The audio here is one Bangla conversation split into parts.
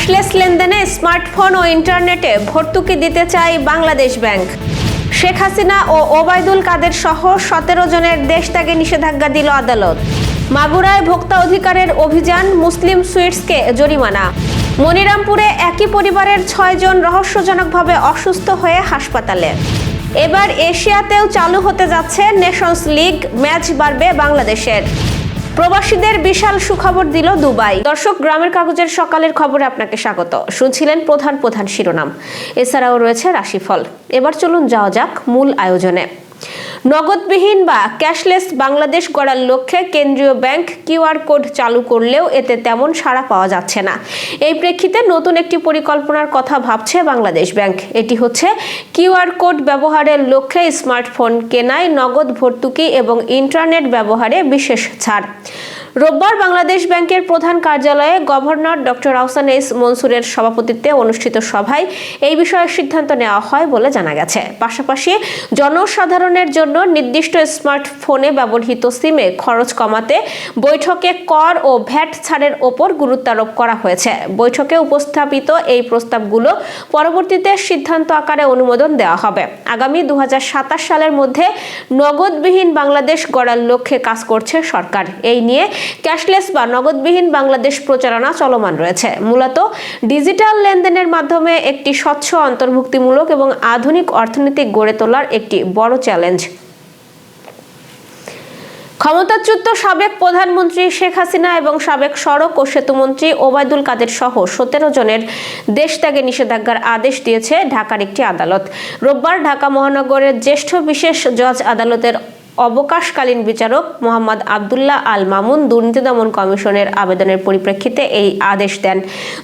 ক্যাশলেস লেনদেনে স্মার্টফোন ও ইন্টারনেটে ভর্তুকি দিতে চায় বাংলাদেশ ব্যাংক। শেখ হাসিনা ও ওবায়দুল কাদের সহ 17 জনের দেশ ত্যাগে নিষেধাজ্ঞা দিল আদালত। মাগুরায় ভোক্তা অধিকারের অভিযান, মুসলিম সুইটসকে জরিমানা। মনিরামপুরে একই পরিবারের 6 জন রহস্যজনকভাবে অসুস্থ হয়ে হাসপাতালে। এবার এশিয়াতেও চালু হতে যাচ্ছে নেশনস লিগ, ম্যাচ বাড়বে বাংলাদেশের। প্রবাসীদের বিশাল সুখবর দিল দুবাই। দর্শক, গ্রামের কাগজের সকালের খবরে আপনাকে স্বাগত। শুনছিলেন প্রধান শিরোনাম, এছাড়াও রয়েছে রাশিফল। এবার চলুন যাওয়া যাক মূল আয়োজনে। নগদবিহীন বা ক্যাশলেস বাংলাদেশ গড়ার লক্ষ্যে কেন্দ্রীয় ব্যাংক কিউআর কোড চালু করলেও এতে তেমন সাড়া পাওয়া যাচ্ছে না। এই প্রেক্ষিতে নতুন একটি পরিকল্পনার কথা ভাবছে বাংলাদেশ ব্যাংক। এটি হচ্ছে কিউআর কোড ব্যবহারের লক্ষ্যে স্মার্টফোন কেনায় নগদ ভর্তুকি এবং ইন্টারনেট ব্যবহারে বিশেষ ছাড়। রোববার বাংলাদেশ ব্যাংকের প্রধান কার্যালয়ে গভর্নর ডক্টর আহসান এইচ মনসুরের সভাপতিত্বে অনুষ্ঠিত সভায় এই বিষয়ে সিদ্ধান্ত নেওয়া হয় বলে জানা গেছে। পাশাপাশি জনসাধারণের জন্য নির্দিষ্ট স্মার্টফোনে ব্যবহৃত সিমে খরচ কমাতে বৈঠকে কর ও ভ্যাট ছাড়ের ওপর গুরুত্ব আরোপ করা হয়েছে। বৈঠকে উপস্থাপিত এই প্রস্তাবগুলো পরবর্তীতে সিদ্ধান্ত আকারে অনুমোদন দেওয়া হবে। আগামী 2027 সালের মধ্যে নগদবিহীন বাংলাদেশ গড়ার লক্ষ্যে কাজ করছে সরকার। এই নিয়ে ক্যাশলেস বা নগদবিহীন বাংলাদেশ প্রচারণা চলমান রয়েছে। মূলত ডিজিটাল লেনদেনের মাধ্যমে একটি স্বচ্ছ, অন্তর্ভুক্তিমূলক এবং আধুনিক অর্থনীতি গড়ে তোলার একটি বড় চ্যালেঞ্জ। ক্ষমতাচ্যুত সাবেক প্রধানমন্ত্রী শেখ হাসিনা এবং সাবেক সড়ক ও সেতুমন্ত্রী ওবায়দুল কাদের সহ 17 জনের দেশ ত্যাগে নিষেধাজ্ঞার আদেশ দিয়েছে ঢাকার একটি আদালত। রোববার ঢাকা মহানগরের জ্যেষ্ঠ বিশেষ জজ আদালতের অবকাশকালীন বিচারক মোহাম্মদ আব্দুল্লাহ আল মামুন দুর্নীতি দমন কমিশনের আবেদনের পরিপ্রেক্ষিতে এই আদেশ দেন।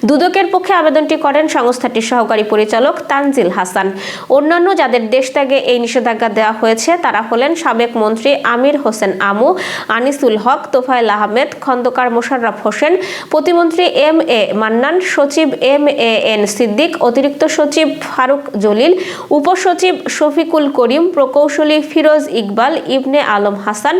দুদকের পক্ষে আবেদনটি করেন সংস্থাটির সহকারী পরিচালক তানজিল হাসান। অন্যান্য যাদের দেশ ত্যাগে এই নিষেধাজ্ঞা দেওয়া হয়েছে তারা হলেন সাবেক মন্ত্রী আমির হোসেন আমু, আনিসুল হক, তোফায়েল আহমেদ, খন্দকার মোশাররফ হোসেন, প্রতিমন্ত্রী এম এ মান্নান, সচিব MAN সিদ্দিক, অতিরিক্ত সচিব ফারুক জলিল, উপসচিব শফিকুল করিম, প্রকৌশলী ফিরোজ ইকবাল, ইবনে আলম হাসান,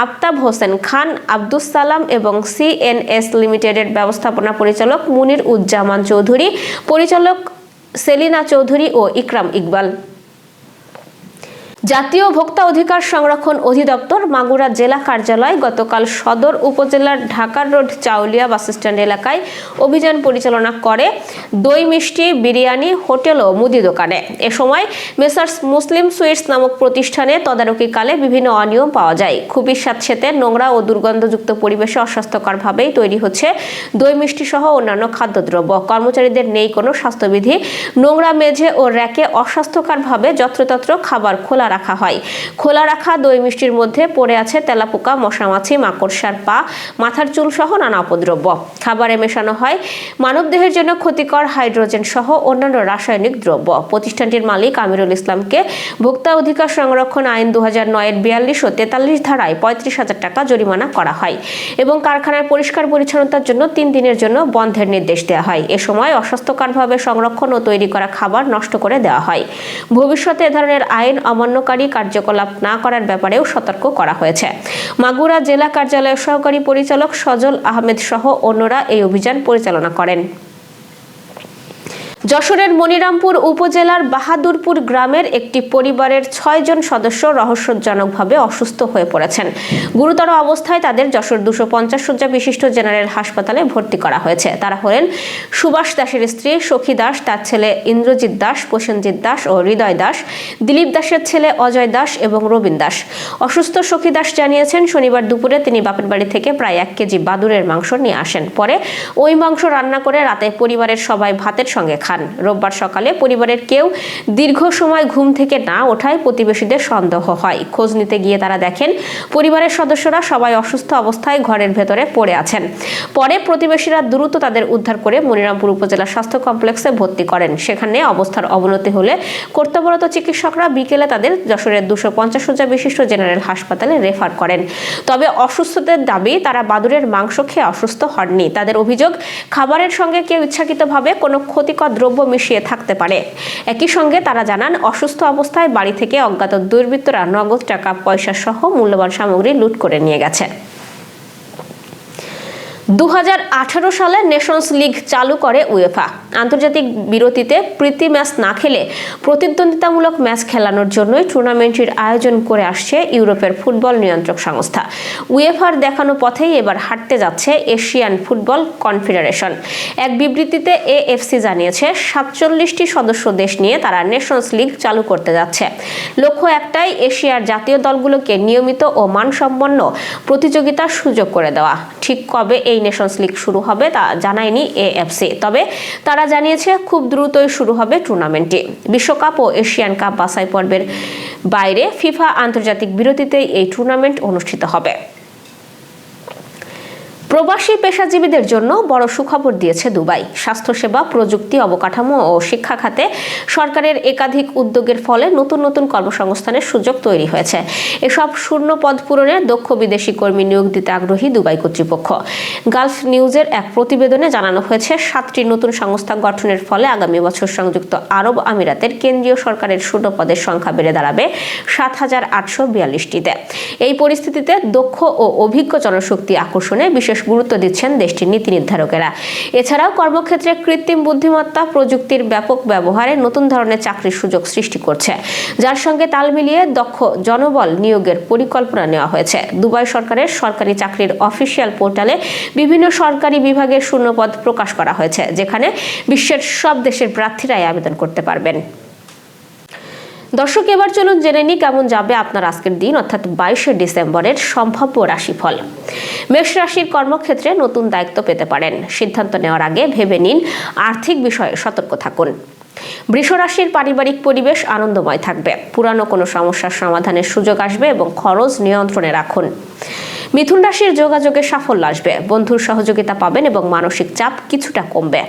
আফতাব হোসেন খান, আব্দুস সালাম এবং CNS লিমিটেডের ব্যবস্থাপনা পরিচালক মুনির উজ্জামান চৌধুরী, পরিচালক সেলিনা চৌধুরী ও ইকরাম ইকবাল। জাতীয় ভোক্তা অধিকার সংরক্ষণ অধিদপ্তর মাগুরা জেলা কার্যালয় গতকাল সদর উপজেলার ঢাকার রোড চাউলিয়া বাসস্ট্যান্ড এলাকায় অভিযান পরিচালনা করে দই মিষ্টি, বিরিয়ানি, হোটেল ও মুদি দোকানে। এ সময় মেসার্স মুসলিম সুইটস নামক প্রতিষ্ঠানে তদারকিকালে বিভিন্ন অনিয়ম পাওয়া যায়। খুবই স্যাঁতসেঁতে, নোংরা ও দুর্গন্ধযুক্ত পরিবেশে অস্বাস্থ্যকরভাবেই তৈরি হচ্ছে দই মিষ্টি সহ অন্যান্য খাদ্যদ্রব্য। কর্মচারীদের নেই কোনো স্বাস্থ্যবিধি। নোংরা মেঝে ও র্যাকে অস্বাস্থ্যকরভাবে যত্রতত্র খাবার খোলা রাখা হয়। খোলা রাখা দই মিষ্টির মধ্যে পড়ে আছে তেলাপোকা, মশামাছি, মাকড়সার পা, মাথার চুল সহ নানা উপদ্রব্য। খাবারে মেশানো হয় মানবদেহের জন্য ক্ষতিকর হাইড্রোজেন সহ অন্যান্য রাসায়নিক দ্রব্য। প্রতিষ্ঠানটির মালিক আমিরুল ইসলামকে ভোক্তা অধিকার সংরক্ষণ আইন 2009-এর 42 ও 43 ধারায় 35,000 টাকা জরিমানা করা হয় এবং কারখানার পরিষ্কার পরিচ্ছন্নতার জন্য 3 দিনের জন্য বন্ধের নির্দেশ দেওয়া হয়। এ সময় অস্বাস্থ্যকরভাবে সংরক্ষণ ও তৈরি করা খাবার নষ্ট করে দেওয়া হয়। ভবিষ্যতে এ ধরনের আইন অমান্য কার্যকলাপ না করার ব্যাপারেও সতর্ক করা হয়েছে। মাগুরা জেলা কার্যালয়ের সহকারী পরিচালক সজল আহমেদ সহ অন্যরা এই অভিযান পরিচালনা করেন। যশোরের মনিরামপুর উপজেলার বাহাদুরপুর গ্রামের একটি পরিবারের 6 জন সদস্য রহস্যজনকভাবে অসুস্থ হয়ে পড়েছেন। গুরুতর অবস্থায় তাদের যশোর 250 শয্যা বিশিষ্ট জেনারেল হাসপাতালে ভর্তি করা হয়েছে। তারা হলেন সুভাষ দাসের স্ত্রী সখী দাস, তার ছেলে ইন্দ্রজিৎ দাস, প্রসেনজিৎ দাস ও হৃদয় দাস, দিলীপ দাসের ছেলে অজয় দাস এবং রবীন দাস। অসুস্থ সখী দাস জানিয়েছেন, শনিবার দুপুরে তিনি বাপের বাড়ি থেকে প্রায় 1 কেজি বাদুড়ের মাংস নিয়ে আসেন। পরে ওই মাংস রান্না করে রাতে পরিবারের সবাই ভাতের সঙ্গে খান। রোববার সকালে পরিবারের কেউ দীর্ঘ সময় ঘুম থেকে না ওঠায় প্রতিবেশীদের সন্দেহ হয়। খোঁজ নিতে গিয়ে তারা দেখেন পরিবারের সদস্যরা সবাই অসুস্থ অবস্থায় ঘরের ভেতরে পড়ে আছেন। পরে প্রতিবেশীরা দ্রুত তাদের উদ্ধার করে মনিরামপুর উপজেলা স্বাস্থ্য কমপ্লেক্সে ভর্তি করেন। সেখানে অবস্থার অবনতি হলে কর্তব্যরত চিকিৎসকরা বিকেলে তাদের যশোরের 250 শয্যা বিশিষ্ট জেনারেল হাসপাতালে রেফার করেন। তবে অসুস্থদের দাবি, তারা বাদুড়ের মাংস খেয়ে অসুস্থ হননি। তাদের অভিযোগ, খাবারের সঙ্গে কেউ ইচ্ছাকৃতভাবে কোনো ক্ষতিকর দ্রব্য মিশিয়ে থাকতে পারে। একই সঙ্গে তারা জানান, অসুস্থ অবস্থায় বাড়ি থেকে অজ্ঞাত দুর্বৃত্তরা নগদ টাকা পয়সা সহ মূল্যবান সামগ্রী লুট করে নিয়ে গেছে। 2018 সালে নেশনস লিগ চালু করে উয়েফা। আন্তর্জাতিক বিরতিতে প্রীতি ম্যাচ না খেলে প্রতিদ্বন্দ্বিতামূলক ম্যাচ খেলানোর জন্যই টুর্নামেন্টের আয়োজন করে আসছে ইউরোপের ফুটবল নিয়ন্ত্রক সংস্থা। উয়েফার দেখানো পথেই এবার হাঁটতে যাচ্ছে এশিয়ান ফুটবল কনফেডারেশন। এক বিবৃতিতে এএফসি জানিয়েছে 47টি সদস্য দেশ নিয়ে তারা নেশনস লিগ চালু করতে যাচ্ছে। লক্ষ্য একটাই, এশিয়ার জাতীয় দলগুলোকে নিয়মিত ও মানসম্পন্ন প্রতিযোগিতার সুযোগ করে দেওয়া। ঠিক কবে এই নেশনস লিগ শুরু হবে তা জানায়নি এএফসি, তবে তারা জানিয়েছে খুব দ্রুতই শুরু হবে টুর্নামেন্টটি। বিশ্বকাপ ও এশিয়ান কাপ বাছাই পর্বের বাইরে ফিফা আন্তর্জাতিক বিরতিতেই এই টুর্নামেন্ট অনুষ্ঠিত হবে। প্রবাসী পেশাজীবীদের জন্য বড় সুখবর দিয়েছে দুবাই। স্বাস্থ্যসেবা, প্রযুক্তি, অবকাঠামো ও শিক্ষা খাতে সরকারের একাধিক উদ্যোগের ফলে নতুন নতুন কর্মসংস্থানের সুযোগ তৈরি হয়েছে। এসব শূন্য পদ পূরণে দক্ষ বিদেশি কর্মী নিয়োগ দিতে আগ্রহী দুবাই কর্তৃপক্ষ। গালফ নিউজের এক প্রতিবেদনে জানানো হয়েছে 7টি নতুন সংস্থা গঠনের ফলে আগামী বছর সংযুক্ত আরব আমিরাতের কেন্দ্রীয় সরকারের শূন্য পদের সংখ্যা বেড়ে দাঁড়াবে 7,842টিতে। এই পরিস্থিতিতে দক্ষ ও অভিজ্ঞ জনশক্তি আকর্ষণে বিশেষ গুরুত্ব দিচ্ছেন দেশটির নীতি নির্ধারকেরা। এছাড়াও কর্মক্ষেত্রে কৃত্রিম বুদ্ধিমত্তা প্রযুক্তির ব্যাপক ব্যবহারে নতুন ধরনের চাকরির সুযোগ সৃষ্টি করছে, যার সঙ্গে তাল মিলিয়ে দক্ষ জনবল নিয়োগের পরিকল্পনা নেওয়া হয়েছে। দুবাই সরকারের সরকারি চাকরির অফিসিয়াল পোর্টালে বিভিন্ন সরকারি বিভাগের শূন্যপদ প্রকাশ করা হয়েছে, যেখানে বিশ্বের সব দেশের প্রার্থীরাই আবেদন করতে পারবেন। দর্শক, এবার চলুন জেনে নিই কেমন যাবে আপনার আজকের দিন, অর্থাৎ 22শে ডিসেম্বরের সম্ভাব্য রাশিফল। মেষ রাশির কর্মক্ষেত্রে নতুন দায়িত্ব পেতে পারেন। সিদ্ধান্ত নেওয়ার আগে ভেবে নিন, আর্থিক বিষয়ে সতর্ক থাকুন। বৃষ রাশির পারিবারিক পরিবেশ আনন্দময় থাকবে। পুরানো কোনো সমস্যার সমাধানের সুযোগ আসবে এবং খরচ নিয়ন্ত্রণে রাখুন। মিথুন রাশির যোগাযোগে সাফল্য আসবে। বন্ধুর সহযোগিতা পাবেন এবং মানসিক চাপ কিছুটা কমবে।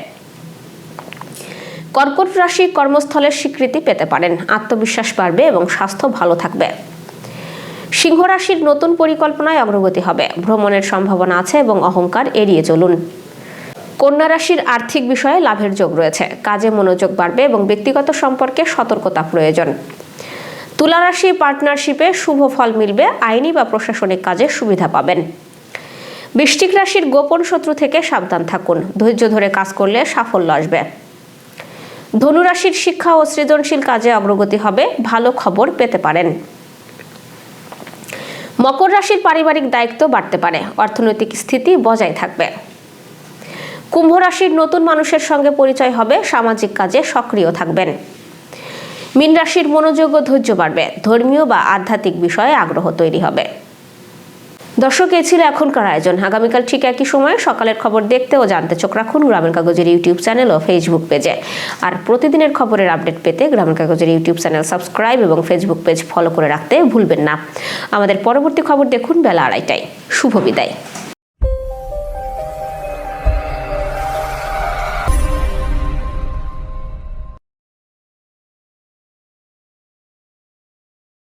কর্কট রাশি কর্মস্থলের স্বীকৃতি পেতে পারেন। আত্মবিশ্বাস বাড়বে এবং স্বাস্থ্য ভালো থাকবে। সিংহ রাশির নতুন পরিকল্পনায় অগ্রগতি হবে। ভ্রমণের সম্ভাবনা আছে এবং অহংকার এড়িয়ে চলুন। কন্যা রাশির আর্থিক বিষয়ে লাভের যোগ রয়েছে। কাজে মনোযোগ বাড়বে এবং ব্যক্তিগত সম্পর্কে সতর্কতা প্রয়োজন। তুলা রাশি পার্টনারশিপে শুভ ফল মিলবে। আইনি বা প্রশাসনিক কাজে সুবিধা পাবেন। বৃশ্চিক রাশির গোপন শত্রু থেকে সাবধান থাকুন। ধৈর্য ধরে কাজ করলে সাফল্য আসবে। ধনু রাশির শিক্ষা ও সৃজনশীল কাজে অগ্রগতি হবে। ভালো খবর পেতে পারেন। মকর রাশির পারিবারিক দায়িত্ব বাড়তে পারে। অর্থনৈতিক স্থিতি বজায় থাকবে। কুম্ভ রাশির নতুন মানুষের সঙ্গে পরিচয় হবে। সামাজিক কাজে সক্রিয় থাকবেন। মীন রাশির মনোযোগ ও ধৈর্য বাড়বে। ধর্মীয় বা আধ্যাত্মিক বিষয়ে আগ্রহ তৈরি হবে। দর্শক, এই ছিল এখনকার আয়োজন। আগামীকাল ঠিক একই সময়ে সকালের খবর দেখতে ও জানতে চোখ রাখুন গ্রামের কাগজের ইউটিউব চ্যানেল ও ফেসবুক পেজে। আর প্রতিদিনের খবরের আপডেট পেতে গ্রামের কাগজের ইউটিউব চ্যানেল সাবস্ক্রাইব এবং ফেসবুক পেজ ফলো করে রাখতে ভুলবেন না। আমাদের পরবর্তী খবর দেখুন বেলা 2:30টায়। শুভ বিদায়।